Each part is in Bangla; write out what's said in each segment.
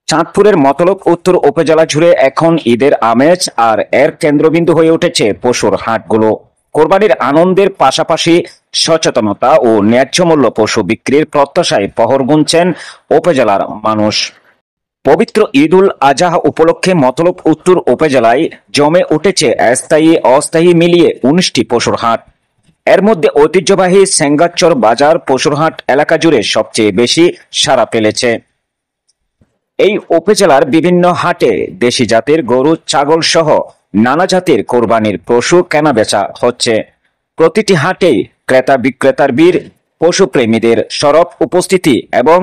চাঁদপুরের মতলব উত্তর উপজেলা জুড়ে এখন ঈদের আমেজ, আর এর কেন্দ্রবিন্দু হয়ে উঠেছে পশুর হাটগুলো। কোরবানির আনন্দের পাশাপাশি সচেতনতা ও ন্যায্য মূল্য পশু বিক্রির প্রত্যাশায় পহর গুনছেন উপজেলার মানুষ। পবিত্র ঈদ উল আজহা উপলক্ষে মতলব উত্তর উপজেলায় জমে উঠেছে স্থায়ী অস্থায়ী মিলিয়ে 19টি পশুর হাট। এর মধ্যে ঐতিহ্যবাহী সেঙ্গাচর বাজার পশুর হাট এলাকা জুড়ে সবচেয়ে বেশি সাড়া ফেলেছে। এই উপজেলার বিভিন্ন হাটে দেশি জাতের গরু, ছাগল সহ নানা জাতের কোরবানির পশু কেনাবেচা হচ্ছে। প্রতিটি হাটেই ক্রেতা বিক্রেতার ভিড়, পশুপ্রেমীদের সরব উপস্থিতি এবং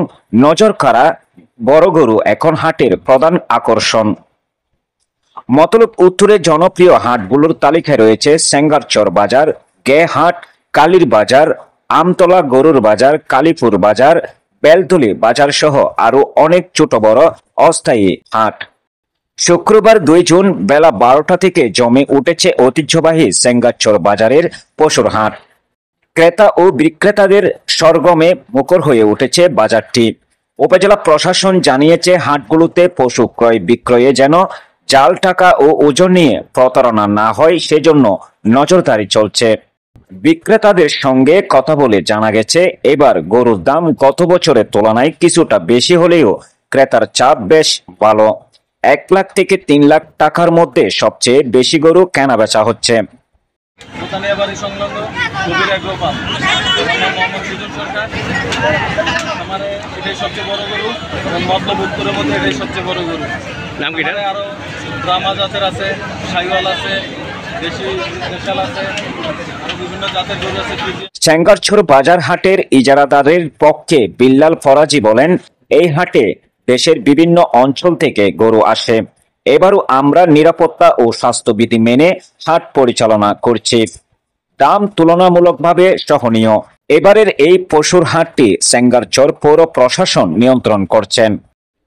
নজর কাড়া বড় গরু এখন হাটের প্রধান আকর্ষণ। মতলব উত্তরের জনপ্রিয় হাটগুলোর তালিকায় রয়েছে সেঙ্গারচর বাজার, গে হাট, কালীর বাজার, আমতলা গরুর বাজার, কালীপুর বাজার, বেলতলি বাজার সহ আরো অনেক ছোট বড় অস্থায়ী হাট। শুক্রবার 2 জুন বেলা 12টা থেকে জমে উঠেছে ঐতিহ্যবাহী সেঙ্গাচর বাজারের পশুর হাট। ক্রেতা ও বিক্রেতাদের সরগমে মুখর হয়ে উঠেছে বাজারটি। উপজেলা প্রশাসন জানিয়েছে, হাটগুলোতে পশু ক্রয় বিক্রয়ে যেন জাল টাকা ও ওজন নিয়ে প্রতারণা না হয় সেজন্য নজরদারি চলছে। বিক্রেতাদের সঙ্গে কথা বলে জানা গেছে, এবার গরুর দাম গত বছরের তুলনায় কিছুটা বেশি হলেও ক্রেতার চাপ বেশ ভালো। 1 লাখ থেকে 3 লাখ টাকার মধ্যে সবচেয়ে বেশি গরু কেনাবেচা হচ্ছে। সেঙ্গারচর বাজার হাটের ইজারাদারের পক্ষে বিল্লাল ফরাজি বলেন, এই হাটে দেশের বিভিন্ন অঞ্চল থেকে গরু আসে। এবারও আমরা নিরাপত্তা ও স্বাস্থ্যবিধি মেনে হাট পরিচালনা করছি। দাম তুলনামূলকভাবে সহনীয়। এবারের এই পশুর হাটটি সেঙ্গারচর পৌর প্রশাসন নিয়ন্ত্রণ করছেন।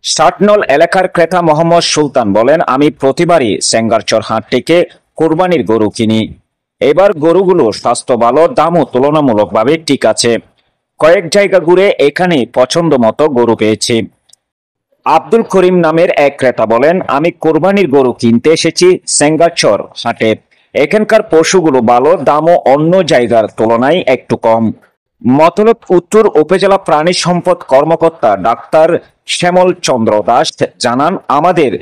60 নল এলাকার ক্রেতা মোহাম্মদ সুলতান বলেন, আমি প্রতিবারই সেঙ্গারচর হাট থেকে কোরবানির গরু কিনি। এবার গরুগুলোর স্বাস্থ্য ভালো, দামও তুলনামূলকভাবে ঠিক আছে। কয়েক জায়গা ঘুরে এখানে পছন্দ মতো গরু পেয়েছি। আব্দুল করিম নামের এক ক্রেতা বলেন, আমি কোরবানির গরু কিনতে এসেছি সেঙ্গাচর হাটে। এখানকার পশুগুলো ভালো, দামও অন্য জায়গার তুলনায় একটু কম। মতলব উত্তর উপজেলা প্রাণী সম্পদ কর্মকর্তা ডাক্তার শ্যামল চন্দ্র দাস জানান, আমাদের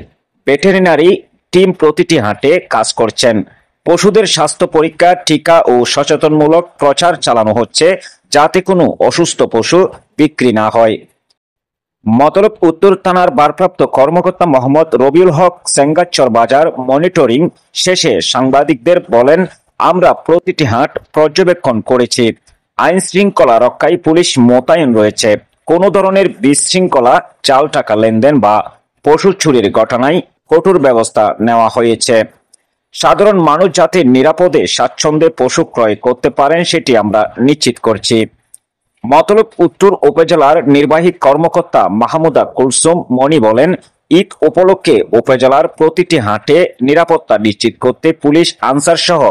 ভেটেরিনারি টিম প্রতিটি হাটে কাজ করছেন। পশুদের স্বাস্থ্য পরীক্ষা, টিকা ও সচেতনমূলক প্রচার চালানো হচ্ছে যাতে কোনো অসুস্থ পশু বিক্রি না হয়। মতলব উত্তর থানার ভারপ্রাপ্ত কর্মকর্তা মোহাম্মদ রবিউল হক সেঙ্গাচর বাজার মনিটরিং শেষে সাংবাদিকদের বলেন, আমরা প্রতিটি হাট পর্যবেক্ষণ করেছি। আইন শৃঙ্খলা রক্ষায় পুলিশ মোতায়েন রয়েছে। কোনো ধরনের বিশৃঙ্খলা, জাল টাকা লেনদেন বা পশু চুরির ঘটনায় কঠোর ব্যবস্থা নেওয়া হয়েছে। সাধারণ মানুষ যাতে নিরাপদে স্বাচ্ছন্দ্যে পশু ক্রয় করতে পারেন সেটি আমরা নিশ্চিত করছি। মতলব উত্তর উপজেলার নির্বাহী কর্মকর্তা মাহমুদা কুলসুম মনি বলেন, ঈদ উপলক্ষে উপজেলার প্রতিটি হাটে নিরাপত্তা নিশ্চিত করতে পুলিশ, আনসার সহ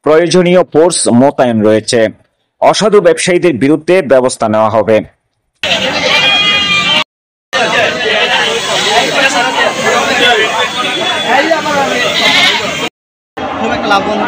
প্রয়োজনীয় ফোর্স মোতায়েন রয়েছে। অসাধু ব্যবসায়ীদের বিরুদ্ধে ব্যবস্থা নেওয়া হবে। খুব একটা লাভবান